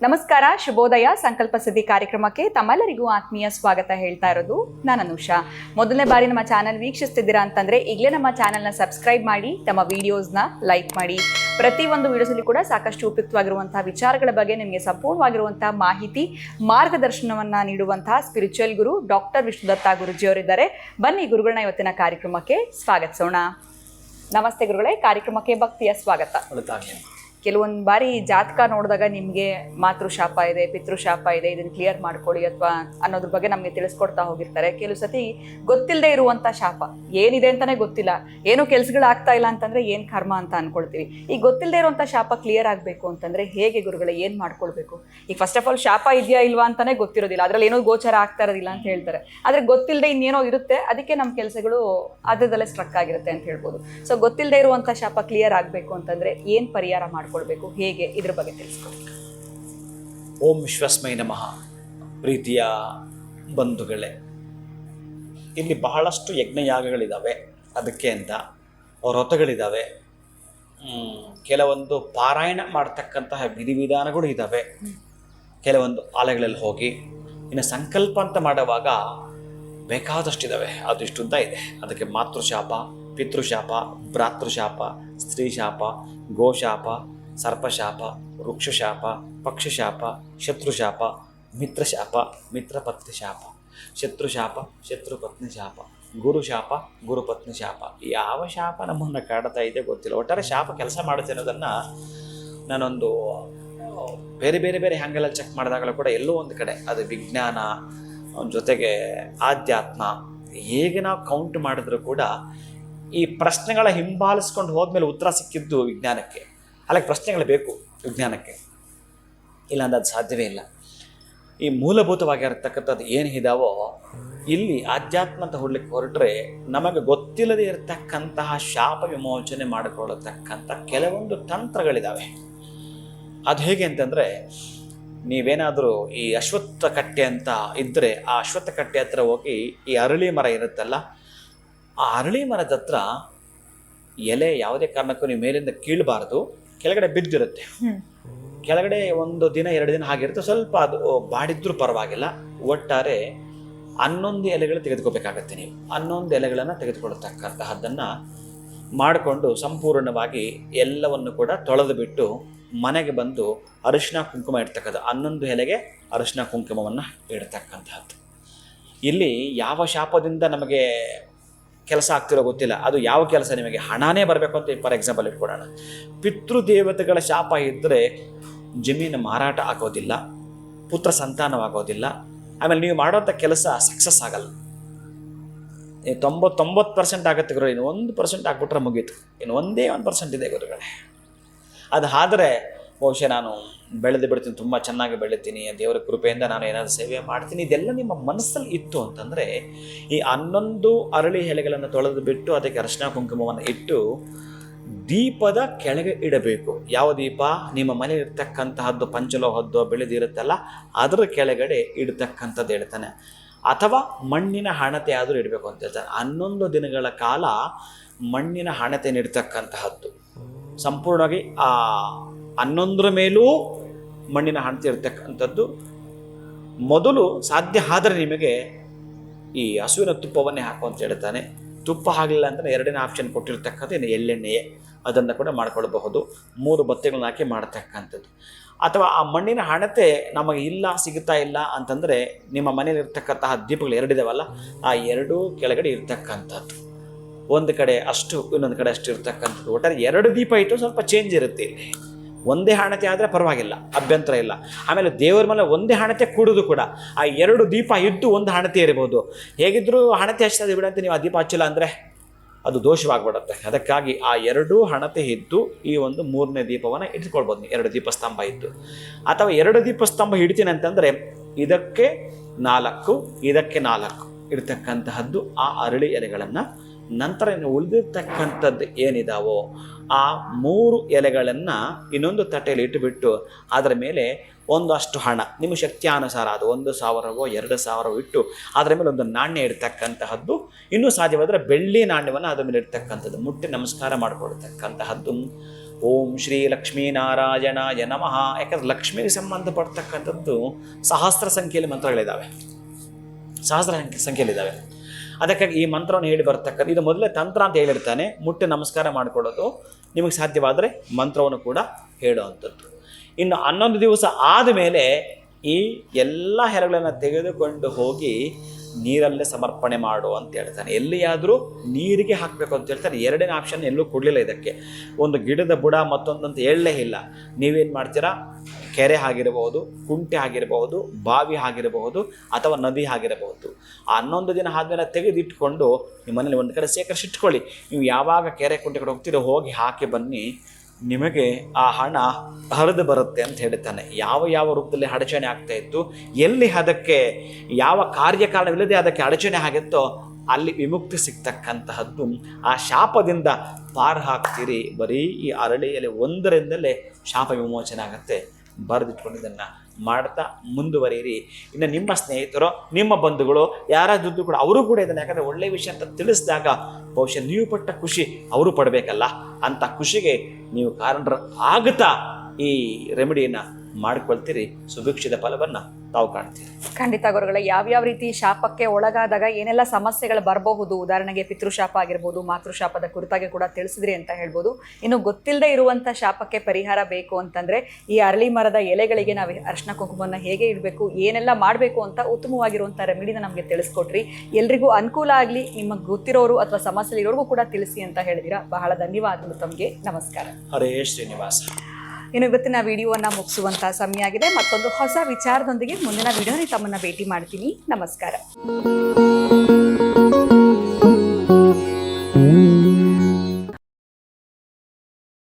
ನಮಸ್ಕಾರ, ಶುಭೋದಯ. ಸಂಕಲ್ಪ ಸಿದ್ಧಿ ಕಾರ್ಯಕ್ರಮಕ್ಕೆ ತಮ್ಮೆಲ್ಲರಿಗೂ ಆತ್ಮೀಯ ಸ್ವಾಗತ ಹೇಳ್ತಾ ಇರೋದು ನಾನು ಅನುಷಾ. ಮೊದಲನೇ ಬಾರಿ ನಮ್ಮ ಚಾನಲ್ ವೀಕ್ಷಿಸ್ತಿದ್ದೀರಾ ಅಂತಂದ್ರೆ ಈಗಲೇ ನಮ್ಮ ಚಾನಲ್ನ ಸಬ್ಸ್ಕ್ರೈಬ್ ಮಾಡಿ, ತಮ್ಮ ವಿಡಿಯೋಸ್ನ ಲೈಕ್ ಮಾಡಿ. ಪ್ರತಿಯೊಂದು ವಿಡಿಯೋಸಲ್ಲಿ ಕೂಡ ಸಾಕಷ್ಟು ಉಪಯುಕ್ತವಾಗಿರುವಂತಹ ವಿಚಾರಗಳ ಬಗ್ಗೆ ನಿಮಗೆ ಸಂಪೂರ್ಣವಾಗಿರುವಂತಹ ಮಾಹಿತಿ, ಮಾರ್ಗದರ್ಶನವನ್ನ ನೀಡುವಂತಹ ಸ್ಪಿರಿಚುವಲ್ ಗುರು ಡಾಕ್ಟರ್ ವಿಷ್ಣುದತ್ತ ಗುರುಜಿಯವರಿದ್ದಾರೆ. ಬನ್ನಿ ಗುರುಗಳನ್ನ ಇವತ್ತಿನ ಕಾರ್ಯಕ್ರಮಕ್ಕೆ ಸ್ವಾಗತಿಸೋಣ. ನಮಸ್ತೆ ಗುರುಗಳೇ, ಕಾರ್ಯಕ್ರಮಕ್ಕೆ ಭಕ್ತಿಯ ಸ್ವಾಗತ. ಕೆಲವೊಂದು ಬಾರಿ ಜಾತಕ ನೋಡಿದಾಗ ನಿಮಗೆ ಮಾತೃಶಾಪ ಇದೆ, ಪಿತೃಶಾಪ ಇದೆ, ಇದನ್ನು ಕ್ಲಿಯರ್ ಮಾಡ್ಕೊಳ್ಳಿ ಅಥವಾ ಅನ್ನೋದ್ರ ಬಗ್ಗೆ ನಮಗೆ ತಿಳಿಸ್ಕೊಡ್ತಾ ಹೋಗಿರ್ತಾರೆ. ಕೆಲವು ಸತಿ ಗೊತ್ತಿಲ್ಲದೆ ಇರುವಂಥ ಶಾಪ ಏನಿದೆ ಅಂತಲೇ ಗೊತ್ತಿಲ್ಲ, ಏನೋ ಕೆಲಸಗಳಾಗ್ತಾ ಇಲ್ಲ ಅಂತಂದರೆ ಏನು ಕರ್ಮ ಅಂತ ಅಂದ್ಕೊಳ್ತೀವಿ. ಈ ಗೊತ್ತಿಲ್ಲದೆ ಇರುವಂಥ ಶಾಪ ಕ್ಲಿಯರ್ ಆಗಬೇಕು ಅಂತಂದರೆ ಹೇಗೆ ಗುರುಗಳೇ, ಏನು ಮಾಡ್ಕೊಳ್ಬೇಕು? ಈಗ ಫಸ್ಟ್ ಆಫ್ ಆಲ್ ಶಾಪ ಇದೆಯಾ ಇಲ್ವಾ ಅಂತಲೇ ಗೊತ್ತಿರೋದಿಲ್ಲ, ಅದರಲ್ಲಿ ಏನೋ ಗೋಚರ ಆಗ್ತಾ ಇರೋದಿಲ್ಲ ಅಂತ ಹೇಳ್ತಾರೆ. ಆದರೆ ಗೊತ್ತಿಲ್ಲದೆ ಇನ್ನೇನೋ ಇರುತ್ತೆ, ಅದಕ್ಕೆ ನಮ್ಮ ಕೆಲಸಗಳು ಅದರದಲ್ಲೇ ಸ್ಟ್ರಕ್ ಆಗಿರುತ್ತೆ ಅಂತ ಹೇಳ್ಬೋದು. ಸೊ ಗೊತ್ತಿಲ್ಲದೆ ಇರುವಂಥ ಶಾಪ ಕ್ಲಿಯರ್ ಆಗಬೇಕು ಅಂತಂದರೆ ಏನು ಪರಿಹಾರ ಮಾಡ್ಕೊಳ್ಬೇಕು, ಹೇಗೆ, ಇದ್ರ ಬಗ್ಗೆ ತಿಳಿಸ್ಕೊಡಿ. ಓಂ ವಿಶ್ವಸ್ಮೈ ನಮಃ. ಪ್ರೀತಿಯ ಬಂಧುಗಳೇ, ಇಲ್ಲಿ ಬಹಳಷ್ಟು ಯಜ್ಞಯಾಗಗಳಿದ್ದಾವೆ, ಅದಕ್ಕೆ ಅಂತ ವ್ರತಗಳಿದ್ದಾವೆ, ಕೆಲವೊಂದು ಪಾರಾಯಣ ಮಾಡ್ತಕ್ಕಂತಹ ವಿಧಿವಿಧಾನಗಳು ಇದ್ದಾವೆ. ಕೆಲವೊಂದು ಆಲಯಗಳಲ್ಲಿ ಹೋಗಿ ಇನ್ನು ಸಂಕಲ್ಪ ಅಂತ ಮಾಡುವಾಗ ಬೇಕಾದಷ್ಟಿದ್ದಾವೆ, ಅದಿಷ್ಟುದ್ದ ಇದೆ. ಅದಕ್ಕೆ ಮಾತೃಶಾಪ, ಪಿತೃಶಾಪ, ಭ್ರಾತೃಶಾಪ, ಸ್ತ್ರೀಶಾಪ, ಗೋಶಾಪ, ಸರ್ಪಶಾಪ, ವೃಕ್ಷಶಾಪ, ಪಕ್ಷಶಾಪ, ಶತ್ರುಶಾಪ, ಮಿತ್ರಶಾಪ, ಮಿತ್ರಪತ್ನಿ ಶಾಪ, ಶತ್ರುಶಾಪ, ಶತ್ರುಪತ್ನಿ ಶಾಪ, ಗುರುಶಾಪ, ಗುರುಪತ್ನಿ ಶಾಪ. ಯಾವ ಶಾಪ ನಮ್ಮನ್ನು ಕಾಡ್ತಾ ಇದೆ ಗೊತ್ತಿಲ್ಲ. ಒಟ್ಟಾರೆ ಶಾಪ ಕೆಲಸ ಮಾಡುತ್ತೆ ಅನ್ನೋದನ್ನು ನಾನೊಂದು ಬೇರೆ ಬೇರೆ ಬೇರೆ ಹ್ಯಾಂಗಲಲ್ಲಿ ಚೆಕ್ ಮಾಡಿದಾಗಲೂ ಕೂಡ ಎಲ್ಲೋ ಒಂದು ಕಡೆ ಅದು ವಿಜ್ಞಾನ ಜೊತೆಗೆ ಆಧ್ಯಾತ್ಮ ಹೇಗೆ ನಾವು ಕೌಂಟ್ ಮಾಡಿದ್ರೂ ಕೂಡ ಈ ಪ್ರಶ್ನೆಗಳ ಹಿಂಬಾಲಿಸ್ಕೊಂಡು ಹೋದ್ಮೇಲೆ ಉತ್ತರ ಸಿಕ್ಕಿದ್ದು ವಿಜ್ಞಾನಕ್ಕೆ. ಅಲ್ಲಿಗೆ ಪ್ರಶ್ನೆಗಳು ಬೇಕು ವಿಜ್ಞಾನಕ್ಕೆ, ಇಲ್ಲಾಂದ್ರೆ ಅದು ಸಾಧ್ಯವೇ ಇಲ್ಲ. ಈ ಮೂಲಭೂತವಾಗಿರತಕ್ಕಂಥದ್ದು ಏನು ಇದಾವೋ ಇಲ್ಲಿ ಆಧ್ಯಾತ್ಮ ಅಂತ ಹೊಡ್ಲಿಕ್ಕೆ ಹೊರಟ್ರೆ ನಮಗೆ ಗೊತ್ತಿಲ್ಲದೆ ಇರತಕ್ಕಂತಹ ಶಾಪ ವಿಮೋಚನೆ ಮಾಡಿಕೊಳ್ಳತಕ್ಕಂಥ ಕೆಲವೊಂದು ತಂತ್ರಗಳಿದ್ದಾವೆ. ಅದು ಹೇಗೆ ಅಂತಂದರೆ, ನೀವೇನಾದರೂ ಈ ಅಶ್ವತ್ಥ ಕಟ್ಟೆ ಅಂತ ಇದ್ದರೆ ಆ ಅಶ್ವತ್ಥ ಕಟ್ಟೆ ಹತ್ರ ಹೋಗಿ ಈ ಅರಳಿ ಮರ ಇರುತ್ತಲ್ಲ, ಆ ಅರಳಿ ಮರದ ಹತ್ರ ಎಲೆ ಯಾವುದೇ ಕಾರಣಕ್ಕೂ ನೀವು ಮೇಲಿಂದ ಕೀಳಬಾರ್ದು, ಕೆಳಗಡೆ ಬಿದ್ದಿರುತ್ತೆ. ಕೆಳಗಡೆ ಒಂದು ದಿನ 2 ದಿನ ಆಗಿರುತ್ತೆ, ಸ್ವಲ್ಪ ಅದು ಬಾಡಿದ್ರೂ ಪರವಾಗಿಲ್ಲ. ಒಟ್ಟಾರೆ 11 ಎಲೆಗಳು ತೆಗೆದುಕೋಬೇಕಾಗತ್ತೆ. ನೀವು 11 ಎಲೆಗಳನ್ನು ತೆಗೆದುಕೊಳ್ಳತಕ್ಕಂತಹದ್ದನ್ನು ಮಾಡಿಕೊಂಡು ಸಂಪೂರ್ಣವಾಗಿ ಎಲ್ಲವನ್ನು ಕೂಡ ತೊಳೆದು ಬಿಟ್ಟು ಮನೆಗೆ ಬಂದು ಅರಿಶಿನ ಕುಂಕುಮ ಇಡ್ತಕ್ಕಂಥ 11 ಎಲೆಗೆ ಅರಿಶಿನ ಕುಂಕುಮವನ್ನು ಇಡ್ತಕ್ಕಂಥದ್ದು. ಇಲ್ಲಿ ಯಾವ ಶಾಪದಿಂದ ನಮಗೆ ಕೆಲಸ ಆಗ್ತಿರೋ ಗೊತ್ತಿಲ್ಲ, ಅದು ಯಾವ ಕೆಲಸ ನಿಮಗೆ ಹಣನೇ ಬರಬೇಕು ಅಂತ ಫಾರ್ ಎಕ್ಸಾಂಪಲ್ ಇಟ್ಕೊಡೋಣ. ಪಿತೃದೇವತೆಗಳ ಶಾಪ ಇದ್ದರೆ ಜಮೀನು ಮಾರಾಟ ಆಗೋದಿಲ್ಲ, ಪುತ್ರ ಸಂತಾನವಾಗೋದಿಲ್ಲ, ಆಮೇಲೆ ನೀವು ಮಾಡೋಂಥ ಕೆಲಸ ಸಕ್ಸಸ್ ಆಗಲ್ಲ. 90% ಆಗುತ್ತೆ ಗುರು, ಇನ್ನು 1% ಆಗ್ಬಿಟ್ರೆ ಮುಗೀತು. ಇನ್ನು 1% ಇದೆ ಗುರುಗಳೇ. ಅದು ಆದರೆ ಬಹುಶಃ ನಾನು ಬೆಳೆದು ಬಿಡ್ತೀನಿ, ತುಂಬ ಚೆನ್ನಾಗಿ ಬೆಳಿತೀನಿ, ದೇವರ ಕೃಪೆಯಿಂದ ನಾನು ಏನಾದರೂ ಸೇವೆ ಮಾಡ್ತೀನಿ, ಇದೆಲ್ಲ ನಿಮ್ಮ ಮನಸ್ಸಲ್ಲಿ ಇತ್ತು ಅಂತಂದರೆ ಈ 11 ಅರಳಿ ಎಲೆಗಳನ್ನು ತೊಳೆದು ಬಿಟ್ಟು ಅದಕ್ಕೆ ಅರಿಶಿನ ಕುಂಕುಮವನ್ನು ಇಟ್ಟು ದೀಪದ ಕೆಳಗೆ ಇಡಬೇಕು. ಯಾವ ದೀಪ? ನಿಮ್ಮ ಮನೆ ಇರ್ತಕ್ಕಂತಹದ್ದು ಪಂಚಲೋಹದ್ದು ಬೆಳೆದಿರುತ್ತಲ್ಲ ಅದರ ಕೆಳಗಡೆ ಇಡ್ತಕ್ಕಂಥದ್ದು ಹೇಳ್ತಾನೆ. ಅಥವಾ ಮಣ್ಣಿನ ಹಣತೆ ಆದರೂ ಇಡಬೇಕು ಅಂತ ಹೇಳ್ತಾನೆ. 11 ದಿನಗಳ ಕಾಲ ಮಣ್ಣಿನ ಹಣತೆಯನ್ನು ಇಡ್ತಕ್ಕಂತಹದ್ದು. ಸಂಪೂರ್ಣವಾಗಿ ಆ 11ರ ಮೇಲೂ ಮಣ್ಣಿನ ಹಣತೆ ಇರ್ತಕ್ಕಂಥದ್ದು. ಮೊದಲು ಸಾಧ್ಯ ಆದರೆ ನಿಮಗೆ ಈ ಹಸುವಿನ ತುಪ್ಪವನ್ನೇ ಹಾಕು ಅಂತ ಹೇಳ್ತಾನೆ. ತುಪ್ಪ ಆಗಲಿಲ್ಲ ಅಂದರೆ 2ನೇ ಆಪ್ಷನ್ ಕೊಟ್ಟಿರ್ತಕ್ಕಂಥ ಇನ್ನು ಎಳ್ಳೆಣ್ಣೆಯೇ, ಅದನ್ನು ಕೂಡ ಮಾಡ್ಕೊಳ್ಬಹುದು. 3 ಬತ್ತೆಗಳನ್ನ ಹಾಕಿ ಮಾಡ್ತಕ್ಕಂಥದ್ದು. ಅಥವಾ ಆ ಮಣ್ಣಿನ ಹಣತೆ ನಮಗೆ ಇಲ್ಲ, ಸಿಗ್ತಾ ಇಲ್ಲ ಅಂತಂದರೆ ನಿಮ್ಮ ಮನೇಲಿ ಇರ್ತಕ್ಕಂತಹ ದೀಪಗಳು 2 ಇದಾವಲ್ಲ, ಆ 2 ಕೆಳಗಡೆ ಇರ್ತಕ್ಕಂಥದ್ದು. ಒಂದು ಕಡೆ ಅಷ್ಟು, ಇನ್ನೊಂದು ಕಡೆ ಅಷ್ಟು ಇರ್ತಕ್ಕಂಥದ್ದು. ಒಟ್ಟಾರೆ 2 ದೀಪ ಇಟ್ಟು ಸ್ವಲ್ಪ ಚೇಂಜ್ ಇರುತ್ತೆ. ಇಲ್ಲಿ ಒಂದೇ ಹಣತೆ ಆದರೆ ಪರವಾಗಿಲ್ಲ, ಅಭ್ಯಂತರ ಇಲ್ಲ. ಆಮೇಲೆ ದೇವರ ಮೇಲೆ ಒಂದೇ ಹಣತೆ ಕೂಡೋದು ಕೂಡ ಆ 2 ದೀಪ ಇದ್ದು ಒಂದು ಹಣತೆ ಇರ್ಬೋದು. ಹೇಗಿದ್ದರೂ ಹಣತೆ ಹಚ್ಚೋದು ಬಿಡಂತೆ, ನೀವು ಆ ದೀಪ ಹಚ್ಚಿಲ್ಲ ಅಂದರೆ ಅದು ದೋಷವಾಗ್ಬಿಡುತ್ತೆ. ಅದಕ್ಕಾಗಿ ಆ 2 ಹಣತೆ ಇದ್ದು ಈ ಒಂದು 3ನೇ ದೀಪವನ್ನು ಇಟ್ಕೊಳ್ಬೋದು. 2 ದೀಪಸ್ತಂಭ ಇದ್ದು, ಅಥವಾ 2 ದೀಪಸ್ತಂಭ ಇಡ್ತೀನಿ ಅಂತಂದರೆ ಇದಕ್ಕೆ 4 ಇದಕ್ಕೆ 4 ಇಡ್ತಕ್ಕಂತಹದ್ದು ಆ ಅರಳಿ ಎಲೆಗಳನ್ನು. ನಂತರ ಉಳಿದಿರ್ತಕ್ಕಂಥದ್ದು ಏನಿದಾವೋ ಆ 3 ಎಲೆಗಳನ್ನು ಇನ್ನೊಂದು ತಟ್ಟೆಯಲ್ಲಿ ಇಟ್ಟುಬಿಟ್ಟು ಅದರ ಮೇಲೆ ಒಂದಷ್ಟು ಹಣ ನಿಮ್ಮ ಶಕ್ತಿಯಾನುಸಾರ ಅದು 1,000ವೋ 2,000ವೋ ಇಟ್ಟು ಅದರ ಮೇಲೆ ಒಂದು ನಾಣ್ಯ ಇಡ್ತಕ್ಕಂತಹದ್ದು, ಇನ್ನೂ ಸಾಧ್ಯವಾದರೆ ಬೆಳ್ಳಿ ನಾಣ್ಯವನ್ನು ಅದರ ಮೇಲೆ ಇಡ್ತಕ್ಕಂಥದ್ದು, ಮುಟ್ಟಿ ನಮಸ್ಕಾರ ಮಾಡಿಕೊಡ್ತಕ್ಕಂತಹದ್ದು. ಓಂ ಶ್ರೀ ಲಕ್ಷ್ಮೀನಾರಾಯಣಾಯ ನಮಃ. ಯಾಕಂದ್ರೆ ಲಕ್ಷ್ಮಿಗೆ ಸಂಬಂಧಪಡ್ತಕ್ಕಂಥದ್ದು ಸಹಸ್ರ ಸಂಖ್ಯೆಯಲ್ಲಿ ಮಂತ್ರಗಳಿದ್ದಾವೆ, ಸಹಸ್ರ ಸಂಖ್ಯೆಯಲ್ಲಿದ್ದಾವೆ. ಅದಕ್ಕಾಗಿ ಈ ಮಂತ್ರವನ್ನು ಹೇಳಿ ಬರ್ತಕ್ಕಂಥ, ಇದು ಮೊದಲೇ ತಂತ್ರ ಅಂತ ಹೇಳಿರ್ತಾನೆ, ಮುಟ್ಟಿ ನಮಸ್ಕಾರ ಮಾಡಿಕೊಳ್ಳೋದು, ನಿಮಗೆ ಸಾಧ್ಯವಾದರೆ ಮಂತ್ರವನ್ನು ಕೂಡ ಹೇಳುವಂಥದ್ದು. ಇನ್ನು 11 ದಿವಸ ಆದಮೇಲೆ ಈ ಎಲ್ಲ ಹೆರಗಳನ್ನು ತೆಗೆದುಕೊಂಡು ಹೋಗಿ ನೀರಲ್ಲೇ ಸಮರ್ಪಣೆ ಮಾಡು ಅಂತ ಹೇಳ್ತಾನೆ. ಎಲ್ಲಿಯಾದರೂ ನೀರಿಗೆ ಹಾಕಬೇಕು ಅಂತ ಹೇಳ್ತಾರೆ. 2ನೇ ಆಪ್ಷನ್ ಎಲ್ಲೂ ಕೊಡಲಿಲ್ಲ ಇದಕ್ಕೆ. ಒಂದು ಗಿಡದ ಬುಡ ಮತ್ತೊಂದಂತ ಹೇಳಲೇ ಇಲ್ಲ. ನೀವೇನು ಮಾಡ್ತೀರಾ, ಕೆರೆ ಆಗಿರಬಹುದು, ಕುಂಟೆ ಆಗಿರಬಹುದು, ಬಾವಿ ಆಗಿರಬಹುದು, ಅಥವಾ ನದಿ ಆಗಿರಬಹುದು. ಆ 11 ದಿನ ಆದಮೇಲೆ ತೆಗೆದಿಟ್ಕೊಂಡು ನಿಮ್ಮ ಮನೇಲಿ ಒಂದು ಕಡೆ ಶೇಖರಿಸಿಟ್ಕೊಳ್ಳಿ. ನೀವು ಯಾವಾಗ ಕೆರೆ ಕುಂಟೆ ಕಡೆ ಹೋಗ್ತೀರೋ ಹೋಗಿ ಹಾಕಿ ಬನ್ನಿ, ನಿಮಗೆ ಆ ಹಣ ಹರಿದು ಬರುತ್ತೆ ಅಂತ ಹೇಳ್ತಾನೆ. ಯಾವ ರೂಪದಲ್ಲಿ ಅಡಚಣೆ ಆಗ್ತಾ ಇತ್ತು, ಎಲ್ಲಿ ಅದಕ್ಕೆ ಯಾವ ಕಾರ್ಯಕಾರಣವಿಲ್ಲದೆ ಅದಕ್ಕೆ ಅಡಚಣೆ ಆಗಿತ್ತೋ ಅಲ್ಲಿ ವಿಮುಕ್ತಿ ಸಿಗ್ತಕ್ಕಂತಹದ್ದು. ಆ ಶಾಪದಿಂದ ಪಾರು ಹಾಕ್ತೀರಿ. ಬರೀ ಈ ಅರಳಿ ಎಲೆ 1ರಿಂದಲೇ ಶಾಪ ವಿಮೋಚನೆ ಆಗುತ್ತೆ. ಬರೆದಿಟ್ಕೊಂಡು ಇದನ್ನು ಮಾಡ್ತಾ ಮುಂದುವರಿಯಿರಿ. ಇನ್ನು ನಿಮ್ಮ ಸ್ನೇಹಿತರು, ನಿಮ್ಮ ಬಂಧುಗಳು ಯಾರಾದ್ರೂ ಕೂಡ ಅವರು ಕೂಡ ಇದನ್ನು, ಯಾಕಂದರೆ ಒಳ್ಳೆಯ ವಿಷಯ ಅಂತ ತಿಳಿಸಿದಾಗ ಬಹುಶಃ ನೀವು ಪಟ್ಟ ಖುಷಿ ಅವರು ಪಡಬೇಕಲ್ಲ, ಅಂಥ ಖುಷಿಗೆ ನೀವು ಕಾರಣರು ಆಗುತ್ತಾ ಈ ರೆಮಿಡಿಯನ್ನು ಮಾಡ್ಕೊಳ್ತೀರಿ. ಸುಭಿಕ್ಷಿತ ಫಲವನ್ನು ತಾವು ಕಾಣ್ತೀರಿ. ಖಂಡಿತ ಗುರುಗಳೇ, ಯಾವ್ಯಾವ ರೀತಿ ಶಾಪಕ್ಕೆ ಒಳಗಾದಾಗ ಏನೆಲ್ಲ ಸಮಸ್ಯೆಗಳು ಬರಬಹುದು, ಉದಾಹರಣೆಗೆ ಪಿತೃಶಾಪ ಆಗಿರ್ಬೋದು, ಮಾತೃಶಾಪದ ಕುರಿತಾಗಿ ಕೂಡ ತಿಳಿಸಿದ್ರಿ ಅಂತ ಹೇಳ್ಬೋದು. ಇನ್ನು ಗೊತ್ತಿಲ್ಲದೆ ಇರುವಂಥ ಶಾಪಕ್ಕೆ ಪರಿಹಾರ ಬೇಕು ಅಂತಂದರೆ ಈ ಅರಳಿ ಮರದ ಎಲೆಗಳಿಗೆ ನಾವು ಅರಿಶಿನ ಕುಂಕುಮವನ್ನು ಹೇಗೆ ಇಡಬೇಕು, ಏನೆಲ್ಲ ಮಾಡಬೇಕು ಅಂತ ಉತ್ತಮವಾಗಿರುವಂಥ ರೆಮಿಡಿನ ನಮಗೆ ತಿಳಿಸ್ಕೊಟ್ರಿ. ಎಲ್ರಿಗೂ ಅನುಕೂಲ ಆಗಲಿ, ನಿಮಗೆ ಗೊತ್ತಿರೋರು ಅಥವಾ ಸಮಸ್ಯೆಲಿರೋರಿಗೂ ಕೂಡ ತಿಳಿಸಿ ಅಂತ ಹೇಳಿದಿರಾ. ಬಹಳ ಧನ್ಯವಾದಗಳು ತಮಗೆ. ನಮಸ್ಕಾರ. ಹರೇ ಶ್ರೀನಿವಾಸ. ಇನ್ನು ಇವತ್ತಿನ ವಿಡಿಯೋವನ್ನು ಮುಗಿಸುವಂಥ ಸಮಯ ಆಗಿದೆ. ಮತ್ತೊಂದು ಹೊಸ ವಿಚಾರದೊಂದಿಗೆ ಮುಂದಿನ ವಿಡಿಯೋನಲ್ಲಿ ತಮ್ಮನ್ನು ಭೇಟಿ ಮಾಡ್ತೀನಿ. ನಮಸ್ಕಾರ.